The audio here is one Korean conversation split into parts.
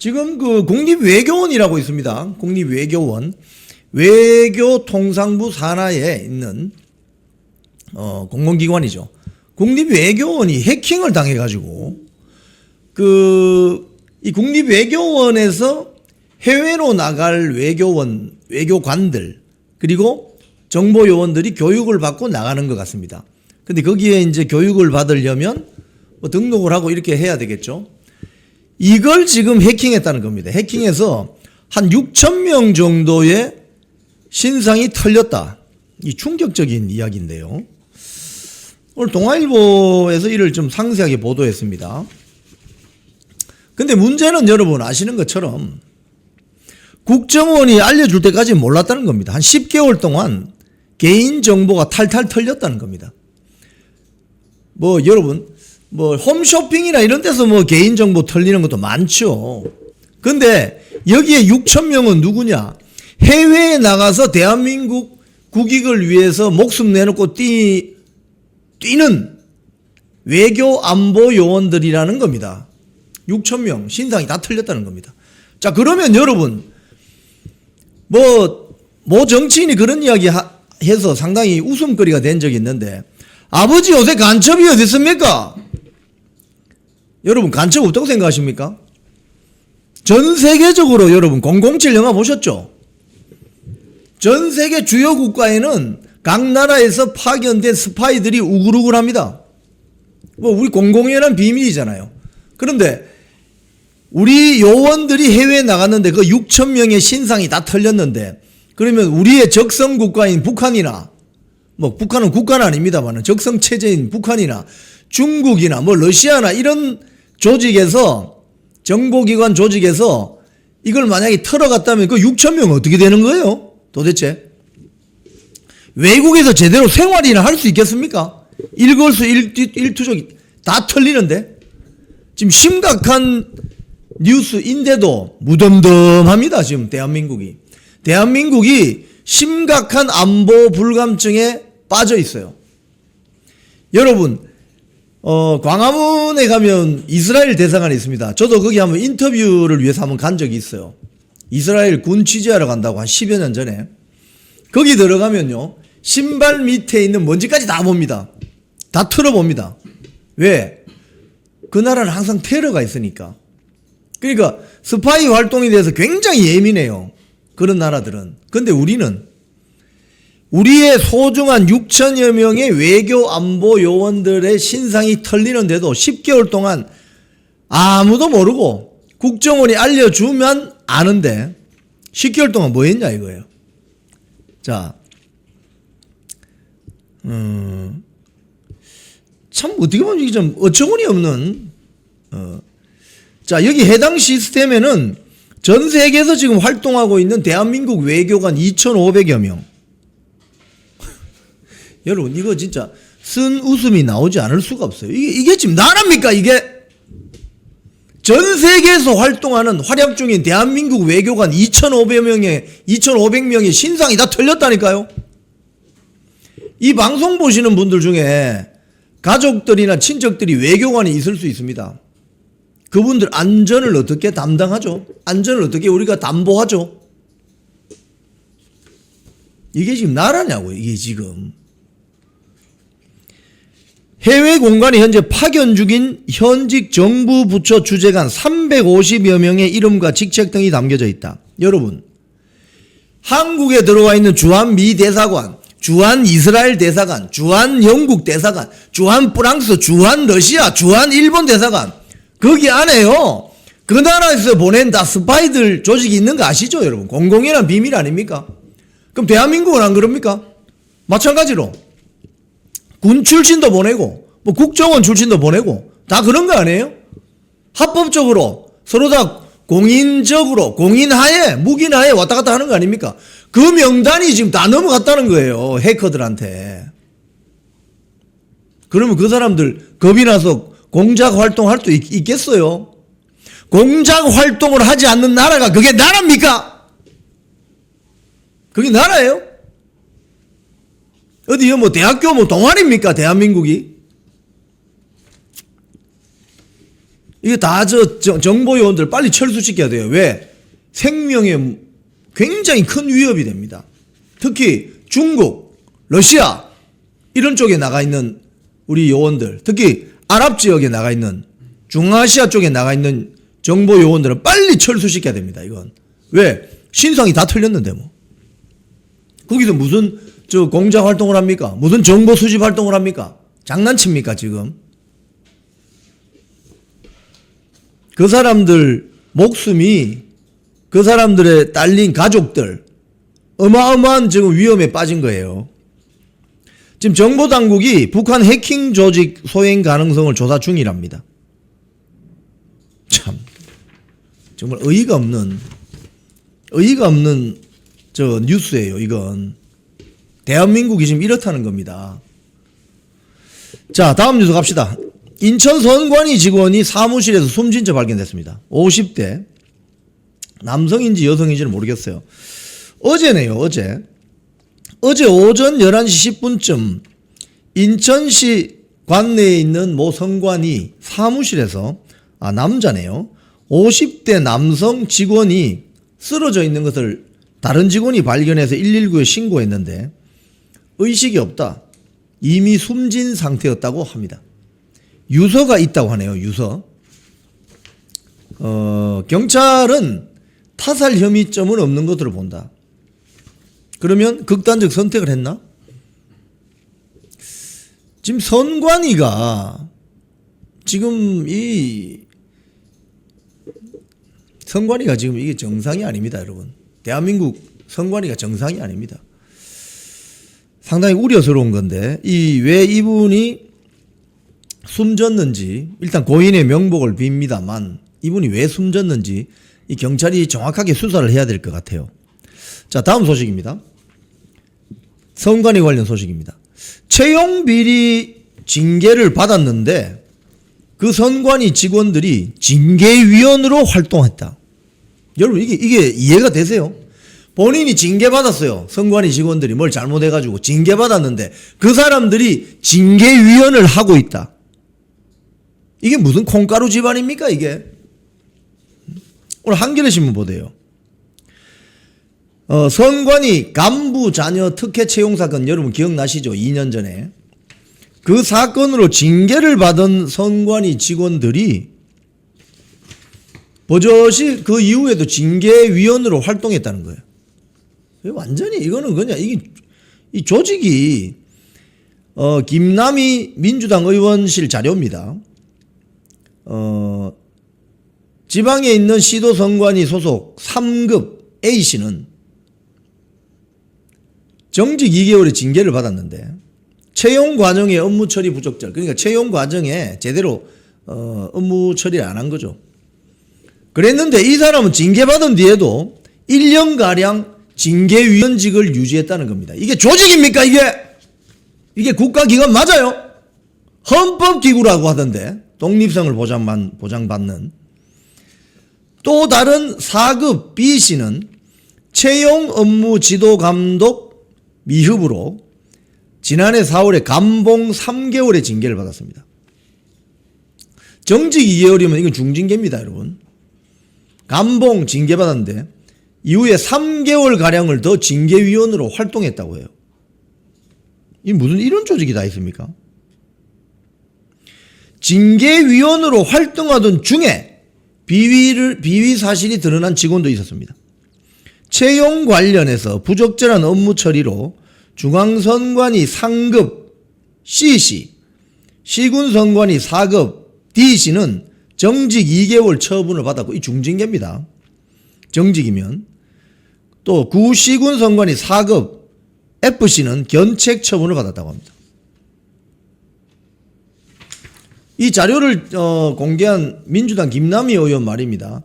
지금 그 국립외교원이라고 있습니다. 국립외교원. 외교통상부 산하에 있는 공공기관이죠. 국립외교원이 해킹을 당해가지고 이 국립외교원에서 해외로 나갈 외교관들 그리고 정보요원들이 교육을 받고 나가는 것 같습니다. 근데 거기에 이제 교육을 받으려면 뭐 등록을 하고 이렇게 해야 되겠죠. 이걸 지금 해킹했다는 겁니다. 해킹해서 한 6,000명 정도의 신상이 털렸다. 이 충격적인 이야기인데요. 오늘 동아일보에서 이를 좀 상세하게 보도했습니다. 근데 문제는 여러분 아시는 것처럼 국정원이 알려줄 때까지 몰랐다는 겁니다. 한 10개월 동안 개인정보가 탈탈 털렸다는 겁니다. 뭐 여러분 홈쇼핑이나 이런 데서 개인정보 털리는 것도 많죠. 근데 여기에 6,000명은 누구냐? 해외에 나가서 대한민국 국익을 위해서 목숨 내놓고 뛰는 외교 안보 요원들이라는 겁니다. 6,000명 신상이 다 털렸다는 겁니다. 자, 그러면 여러분 모 정치인이 그런 이야기 해서 상당히 웃음거리가 된 적이 있는데, 아버지 요새 간첩이 어디 있습니까? 여러분 간첩 없다고 생각하십니까? 전 세계적으로 여러분 007 영화 보셨죠? 전 세계 주요 국가에는 각 나라에서 파견된 스파이들이 우글우글합니다. 우리 공공연한 비밀이잖아요. 그런데 우리 요원들이 해외에 나갔는데 그 6,000명의 신상이 다 털렸는데, 그러면 우리의 적성 국가인 북한이나 북한은 국가는 아닙니다만 적성 체제인 북한이나 중국이나 러시아나 이런 조직에서, 정보기관 조직에서 이걸 만약에 털어갔다면 그 6,000명 어떻게 되는 거예요? 도대체 외국에서 제대로 생활이나 할 수 있겠습니까? 일거수일투족이 다 털리는데 지금 심각한 뉴스인데도 무덤덤합니다. 지금 대한민국이 심각한 안보 불감증에 빠져 있어요. 여러분 광화문에 가면 이스라엘 대사관이 있습니다. 저도 거기 한번 인터뷰를 위해서 한번 간 적이 있어요. 이스라엘 군 취재하러 간다고 한 10여 년 전에. 거기 들어가면요, 신발 밑에 있는 먼지까지 다 봅니다. 다 털어봅니다. 왜? 그 나라는 항상 테러가 있으니까. 그러니까 스파이 활동에 대해서 굉장히 예민해요. 그런 나라들은. 근데 우리는 우리의 소중한 6,000여 명의 외교 안보 요원들의 신상이 털리는데도 10개월 동안 아무도 모르고 국정원이 알려주면 아는데 10개월 동안 뭐 했냐 이거예요. 자, 참 어떻게 보면 이게 좀 어처구니 없는 자, 여기 해당 시스템에는 전 세계에서 지금 활동하고 있는 대한민국 외교관 2,500여 명. 여러분 이거 진짜 쓴 웃음이 나오지 않을 수가 없어요. 이게 지금 나랍니까 이게? 전 세계에서 활동하는 활약 중인 대한민국 외교관 2,500명의 신상이 다 털렸다니까요. 이 방송 보시는 분들 중에 가족들이나 친척들이 외교관이 있을 수 있습니다. 그분들 안전을 어떻게 담당하죠? 안전을 어떻게 우리가 담보하죠? 이게 지금 나라냐고요, 이게 지금. 해외 공간에 현재 파견 중인 현직 정부 부처 주재관 350여 명의 이름과 직책 등이 담겨져 있다. 여러분, 한국에 들어와 있는 주한 미 대사관, 주한 이스라엘 대사관, 주한 영국 대사관, 주한 프랑스, 주한 러시아, 주한 일본 대사관, 거기 안에요, 그 나라에서 보낸 다 스파이들 조직이 있는 거 아시죠, 여러분? 공공연한 비밀 아닙니까? 그럼 대한민국은 안 그럽니까? 마찬가지로 군 출신도 보내고 국정원 출신도 보내고 다 그런 거 아니에요? 합법적으로 서로 다 공인적으로 공인하에 묵인하에 왔다 갔다 하는 거 아닙니까? 그 명단이 지금 다 넘어갔다는 거예요, 해커들한테. 그러면 그 사람들 겁이 나서 공작 활동할 수 있겠어요? 공작 활동을 하지 않는 나라가 그게 나라입니까? 그게 나라예요? 어디요? 대학교 동아리입니까? 대한민국이? 이게 다 정보 요원들 빨리 철수시켜야 돼요. 왜? 생명에 굉장히 큰 위협이 됩니다. 특히 중국, 러시아 이런 쪽에 나가 있는 우리 요원들, 특히 아랍 지역에 나가 있는 중아시아 쪽에 나가 있는 정보 요원들은 빨리 철수시켜야 됩니다. 이건 왜? 신상이 다 틀렸는데 뭐. 거기서 무슨 공작 활동을 합니까? 무슨 정보 수집 활동을 합니까? 장난칩니까 지금? 그 사람들 목숨이, 그 사람들의 딸린 가족들 어마어마한 지금 위험에 빠진 거예요. 지금 정보당국이 북한 해킹 조직 소행 가능성을 조사 중이랍니다. 참 정말 어이가 없는 저 뉴스예요. 이건 대한민국이 지금 이렇다는 겁니다. 자, 다음 뉴스 갑시다. 인천 선관위 직원이 사무실에서 숨진 채 발견됐습니다. 50대 남성인지 여성인지는 모르겠어요. 어제네요. 어제 오전 11시 10분쯤 인천시 관내에 있는 모 선관위 사무실에서 남자네요. 50대 남성 직원이 쓰러져 있는 것을 다른 직원이 발견해서 119에 신고했는데 의식이 없다. 이미 숨진 상태였다고 합니다. 유서가 있다고 하네요. 유서. 경찰은 타살 혐의점은 없는 것으로 본다. 그러면 극단적 선택을 했나? 지금 선관위가 지금 선관위가 지금 이게 정상이 아닙니다, 여러분. 대한민국 선관위가 정상이 아닙니다. 상당히 우려스러운 건데 왜 이분이 숨졌는지 일단 고인의 명복을 빕니다만 이분이 왜 숨졌는지 이 경찰이 정확하게 수사를 해야 될 것 같아요. 자, 다음 소식입니다. 선관위 관련 소식입니다. 채용 비리 징계를 받았는데 그 선관위 직원들이 징계위원으로 활동했다. 여러분 이게 이해가 되세요? 본인이 징계받았어요. 선관위 직원들이 뭘 잘못해가지고 징계받았는데 그 사람들이 징계위원을 하고 있다. 이게 무슨 콩가루 집안입니까 이게? 오늘 한겨레 신문 보세요. 선관위 간부 자녀 특혜 채용 사건 여러분 기억나시죠? 2년 전에. 그 사건으로 징계를 받은 선관위 직원들이 버젓이 그 이후에도 징계위원으로 활동했다는 거예요. 완전히 이거는 그냥 이 조직이 김남희 민주당 의원실 자료입니다. 지방에 있는 시도 선관위 소속 3급 A씨는 정직 2개월의 징계를 받았는데 채용 과정의 업무 처리 부적절, 그러니까 채용 과정에 제대로 업무 처리를 안 한 거죠. 그랬는데 이 사람은 징계받은 뒤에도 1년가량 징계위원직을 유지했다는 겁니다. 이게 조직입니까 이게 국가기관 맞아요? 헌법기구라고 하던데 독립성을 보장받는. 또 다른 4급 B씨는 채용 업무 지도 감독 미흡으로 지난해 4월에 감봉 3개월의 징계를 받았습니다. 정직 2개월이면 이건 중징계입니다, 여러분. 감봉 징계 받았는데 이후에 3개월가량을 더 징계위원으로 활동했다고 해요. 이 무슨 이런 조직이 다 있습니까? 징계위원으로 활동하던 중에 비위 사실이 드러난 직원도 있었습니다. 채용 관련해서 부적절한 업무 처리로 중앙선관위 상급 C씨, 시군선관위 4급 D씨는 정직 2개월 처분을 받았고 이 중징계입니다. 정직이면. 또 구시군선관위 4급 F씨는 견책 처분을 받았다고 합니다. 이 자료를 공개한 민주당 김남희 의원 말입니다.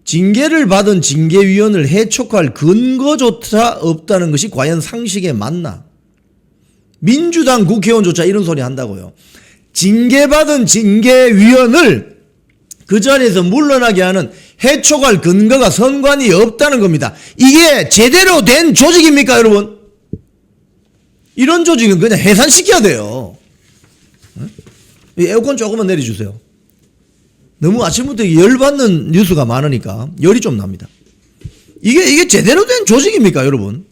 징계를 받은 징계위원을 해촉할 근거조차 없다는 것이 과연 상식에 맞나? 민주당 국회의원조차 이런 소리 한다고요. 징계받은 징계위원을 그 자리에서 물러나게 하는 해촉할 근거가 선관위에 없다는 겁니다. 이게 제대로 된 조직입니까, 여러분? 이런 조직은 그냥 해산시켜야 돼요. 에어컨 조금만 내려주세요. 너무 아침부터 열받는 뉴스가 많으니까 열이 좀 납니다. 이게 제대로 된 조직입니까, 여러분?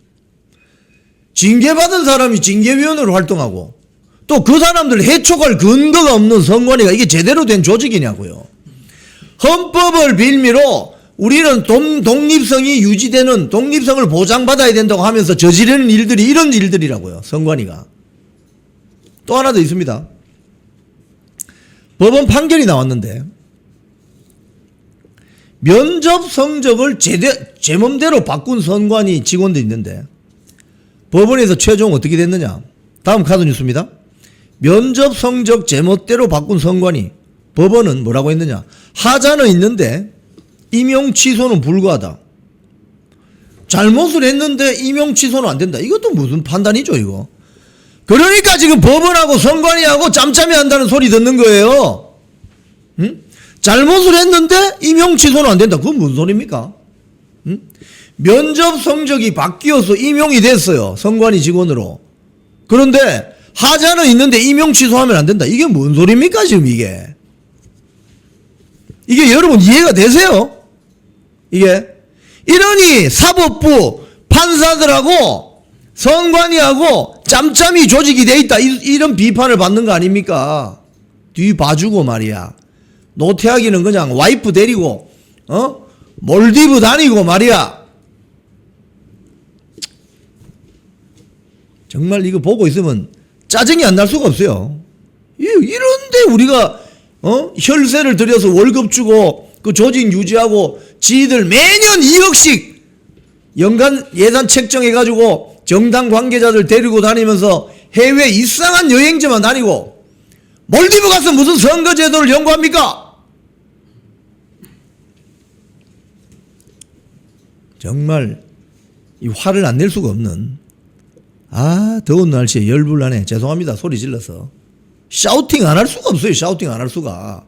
징계받은 사람이 징계위원으로 활동하고 또 그 사람들 해촉할 근거가 없는 선관위가 이게 제대로 된 조직이냐고요. 헌법을 빌미로 우리는 독립성이 유지되는, 독립성을 보장받아야 된다고 하면서 저지르는 일들이 이런 일들이라고요. 선관위가. 또 하나 더 있습니다. 법원 판결이 나왔는데 면접 성적을 제 맘대로 바꾼 선관위 직원도 있는데 법원에서 최종 어떻게 됐느냐. 다음 카드 뉴스입니다. 면접 성적 제멋대로 바꾼 선관위. 법원은 뭐라고 했느냐. 하자는 있는데 임용 취소는 불가하다. 잘못을 했는데 임용 취소는 안 된다. 이것도 무슨 판단이죠, 이거. 그러니까 지금 법원하고 선관위하고 짬짬이 한다는 소리 듣는 거예요. 응? 잘못을 했는데 임용 취소는 안 된다. 그건 무슨 소리입니까? 응? 면접 성적이 바뀌어서 임용이 됐어요. 선관위 직원으로. 그런데 하자는 있는데 임용 취소하면 안 된다. 이게 뭔 소리입니까, 지금 이게? 이게 여러분 이해가 되세요? 이게 이러니 사법부 판사들하고 선관위하고 짬짬이 조직이 돼 있다. 이런 비판을 받는 거 아닙니까? 뒤 봐주고 말이야. 노태하기는 그냥 와이프 데리고 몰디브 다니고 말이야. 정말 이거 보고 있으면 짜증이 안 날 수가 없어요. 이런데 우리가 혈세를 들여서 월급 주고 그 조직 유지하고 지들 매년 2억씩 연간 예산 책정해가지고 정당 관계자들 데리고 다니면서 해외 이상한 여행지만 다니고 몰디브 가서 무슨 선거제도를 연구합니까? 정말 이 화를 안 낼 수가 없는, 더운 날씨에 열불나네. 죄송합니다. 소리 질러서. 샤우팅 안 할 수가 없어요. 샤우팅 안 할 수가.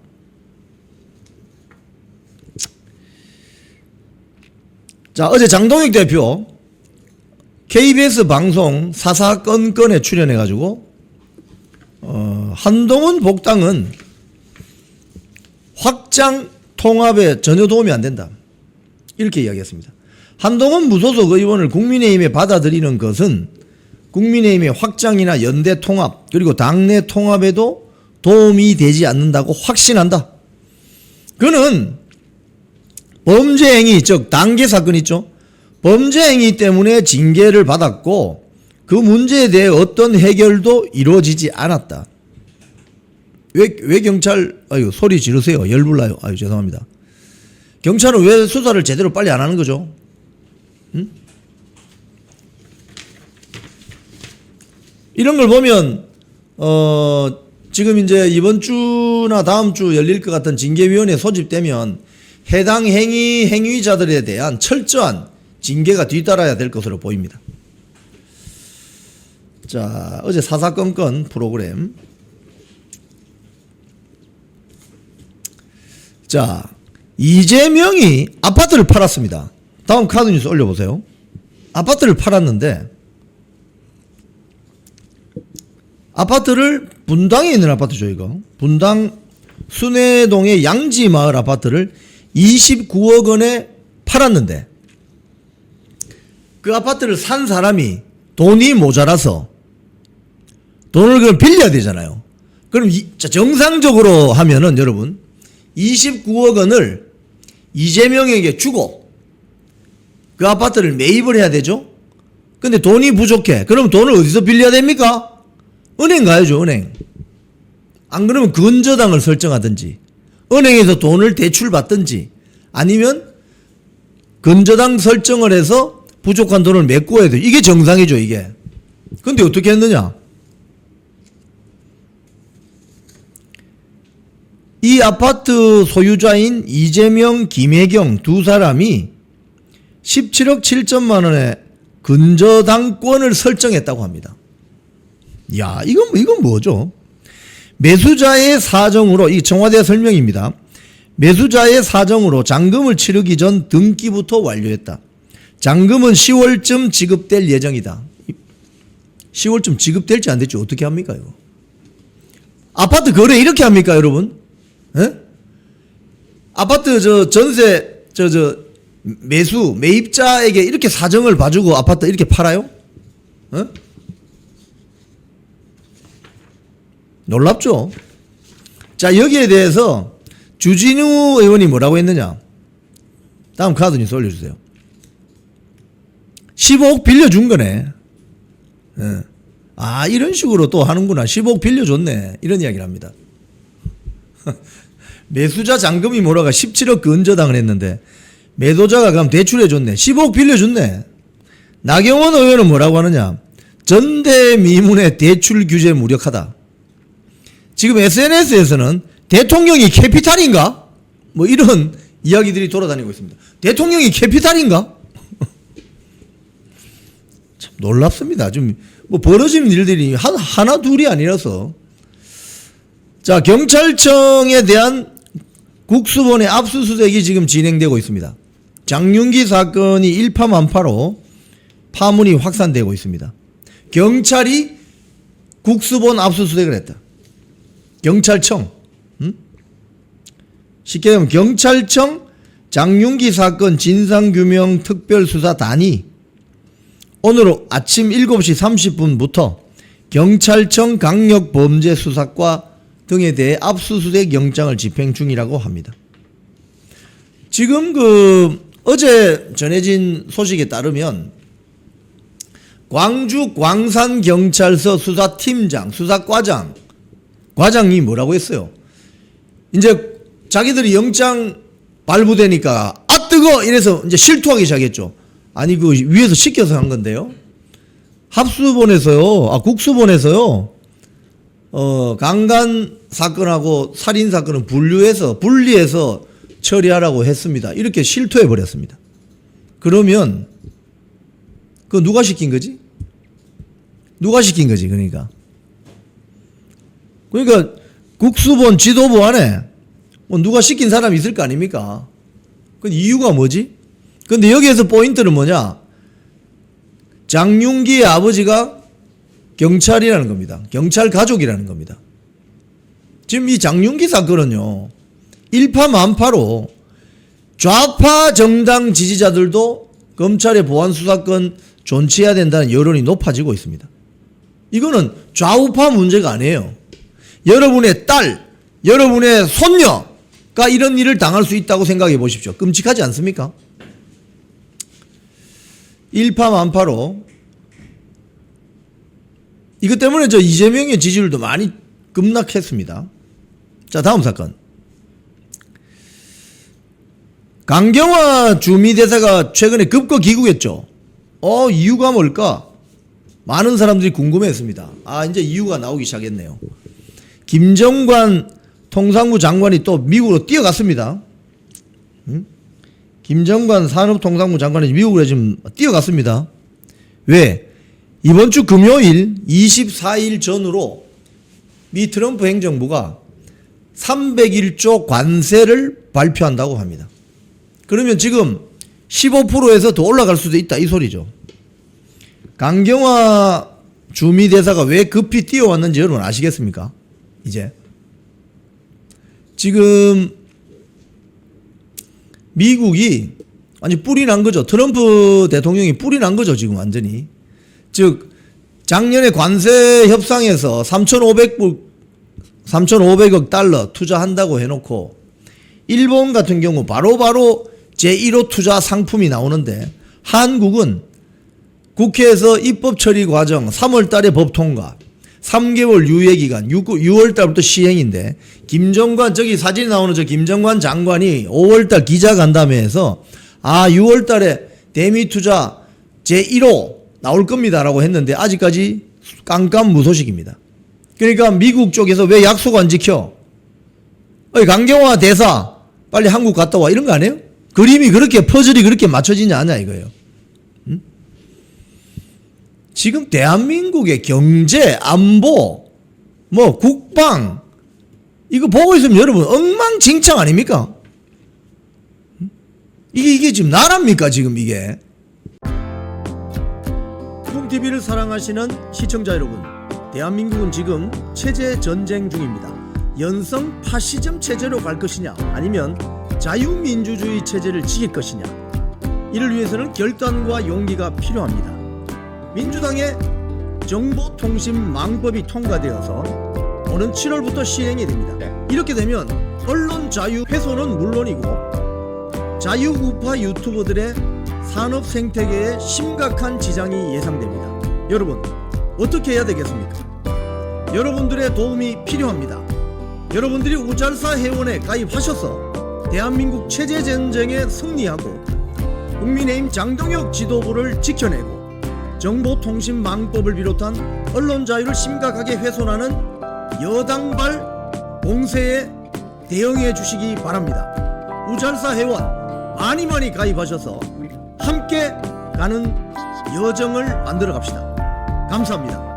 자, 어제 장동혁 대표 KBS 방송 사사건건에 출연해가지고 한동훈 복당은 확장 통합에 전혀 도움이 안 된다. 이렇게 이야기했습니다. 한동훈 무소속 의원을 국민의힘에 받아들이는 것은 국민의힘의 확장이나 연대 통합 그리고 당내 통합에도 도움이 되지 않는다고 확신한다. 그는 범죄행위, 즉 단계 사건 있죠. 범죄행위 때문에 징계를 받았고 그 문제에 대해 어떤 해결도 이루어지지 않았다. 왜 경찰, 소리 지르세요. 열불나요. 죄송합니다. 경찰은 왜 수사를 제대로 빨리 안 하는 거죠? 응? 이런 걸 보면 지금 이제 이번 주나 다음 주 열릴 것 같은 징계위원회 소집되면 해당 행위자들에 대한 철저한 징계가 뒤따라야 될 것으로 보입니다. 자, 어제 사사건건 프로그램. 자, 이재명이 아파트를 팔았습니다. 다음 카드 뉴스 올려보세요. 아파트를 팔았는데 아파트를 분당에 있는 아파트죠, 이거. 분당 순회동의 양지마을 아파트를 29억 원에 팔았는데 그 아파트를 산 사람이 돈이 모자라서 돈을 그럼 빌려야 되잖아요. 그럼 정상적으로 하면은 여러분 29억 원을 이재명에게 주고 그 아파트를 매입을 해야 되죠. 근데 돈이 부족해. 그럼 돈을 어디서 빌려야 됩니까? 은행 가야죠, 은행. 안 그러면 근저당을 설정하든지 은행에서 돈을 대출받든지 아니면 근저당 설정을 해서 부족한 돈을 메꿔야 돼요. 이게 정상이죠, 이게. 근데 어떻게 했느냐? 이 아파트 소유자인 이재명, 김혜경 두 사람이 17억 7천만 원의 근저당권을 설정했다고 합니다. 야, 이건 뭐죠? 매수자의 사정으로, 이 청와대 설명입니다. 매수자의 사정으로 잔금을 치르기 전 등기부터 완료했다. 잔금은 10월쯤 지급될 예정이다. 10월쯤 지급될지 안 될지 어떻게 합니까, 이거? 아파트 거래 이렇게 합니까, 여러분? 에? 아파트 저 전세 매입자에게 이렇게 사정을 봐주고 아파트 이렇게 팔아요? 어? 놀랍죠? 자, 여기에 대해서 주진우 의원이 뭐라고 했느냐? 다음 카드 뉴스 올려주세요. 15억 빌려준 거네. 예. 아, 이런 식으로 또 하는구나. 15억 빌려줬네. 이런 이야기를 합니다. 매수자 잔금이 뭐라가 17억 근저당을 했는데 매도자가 그럼 대출해줬네. 15억 빌려줬네. 나경원 의원은 뭐라고 하느냐? 전대미문의 대출 규제 무력하다. 지금 SNS에서는 대통령이 캐피탈인가? 뭐 이런 이야기들이 돌아다니고 있습니다. 대통령이 캐피탈인가? 참 놀랍습니다. 좀 뭐 벌어지는 일들이 하나 둘이 아니라서. 자, 경찰청에 대한 국수본의 압수수색이 지금 진행되고 있습니다. 장윤기 사건이 일파만파로 파문이 확산되고 있습니다. 경찰이 국수본 압수수색을 했다. 경찰청, 쉽게 말하면 경찰청 장윤기 사건 진상규명 특별수사단이 오늘 아침 7시 30분부터 경찰청 강력범죄수사과 등에 대해 압수수색 영장을 집행 중이라고 합니다. 지금 어제 전해진 소식에 따르면 광주 광산경찰서 수사팀장, 과장이 뭐라고 했어요? 이제 자기들이 영장 발부되니까 아 뜨거! 이래서 이제 실토하기 시작했죠. 아니 그 위에서 시켜서 한 건데요. 국수본에서요. 강간 사건하고 살인 사건은 분리해서 처리하라고 했습니다. 이렇게 실토해 버렸습니다. 그러면 그 누가 시킨 거지? 그러니까 국수본 지도부 안에 뭐 누가 시킨 사람이 있을 거 아닙니까? 그 이유가 뭐지? 근데 여기에서 포인트는 뭐냐? 장윤기의 아버지가 경찰이라는 겁니다. 경찰 가족이라는 겁니다. 지금 이 장윤기 사건은요, 일파만파로 좌파 정당 지지자들도 검찰의 보안 수사권 존치해야 된다는 여론이 높아지고 있습니다. 이거는 좌우파 문제가 아니에요. 여러분의 딸, 여러분의 손녀가 이런 일을 당할 수 있다고 생각해 보십시오. 끔찍하지 않습니까? 일파만파로 이것 때문에 이재명의 지지율도 많이 급락했습니다. 자, 다음 사건. 강경화 주미대사가 최근에 급거 귀국했죠. 이유가 뭘까? 많은 사람들이 궁금해했습니다. 이제 이유가 나오기 시작했네요. 김정관 통상부 장관이 또 미국으로 뛰어갔습니다. 김정관 산업통상부 장관이 미국으로 지금 뛰어갔습니다. 왜? 이번 주 금요일 24일 전후로 미 트럼프 행정부가 301조 관세를 발표한다고 합니다. 그러면 지금 15%에서 더 올라갈 수도 있다 이 소리죠. 강경화 주미대사가 왜 급히 뛰어왔는지 여러분 아시겠습니까? 이제 지금 미국이 아니 뿔이 난 거죠. 트럼프 대통령이 뿔이 난 거죠. 지금 완전히. 즉 작년에 관세 협상에서 3,500억 달러 투자한다고 해놓고 일본 같은 경우 바로바로 제1호 투자 상품이 나오는데 한국은 국회에서 입법 처리 과정 3월 달에 법 통과 3개월 유예기간 6월 달부터 시행인데 김정관 저기 사진이 나오는 저 김정관 장관이 5월 달 기자간담회에서 6월 달에 대미 투자 제1호 나올 겁니다라고 했는데 아직까지 깜깜무소식입니다. 그러니까 미국 쪽에서 왜 약속 안 지켜? 강경화 대사 빨리 한국 갔다 와 이런 거 아니에요? 그림이 그렇게 퍼즐이 그렇게 맞춰지냐 않냐 이거예요. 지금 대한민국의 경제, 안보, 뭐 국방 이거 보고 있으면 여러분 엉망진창 아닙니까? 이게 지금 나라입니까 지금 이게? 쿵TV를 사랑하시는 시청자 여러분, 대한민국은 지금 체제 전쟁 중입니다. 연성 파시즘 체제로 갈 것이냐 아니면 자유민주주의 체제를 지킬 것이냐, 이를 위해서는 결단과 용기가 필요합니다. 민주당의 정보통신망법이 통과되어서 오는 7월부터 시행이 됩니다. 이렇게 되면 언론 자유 훼손은 물론이고 자유우파 유튜버들의 산업 생태계에 심각한 지장이 예상됩니다. 여러분, 어떻게 해야 되겠습니까? 여러분들의 도움이 필요합니다. 여러분들이 우잘사 회원에 가입하셔서 대한민국 체제전쟁에 승리하고 국민의힘 장동혁 지도부를 지켜내고 정보통신망법을 비롯한 언론 자유를 심각하게 훼손하는 여당발 공세에 대응해 주시기 바랍니다. 우잘사 회원 많이 가입하셔서 함께 가는 여정을 만들어 갑시다. 감사합니다.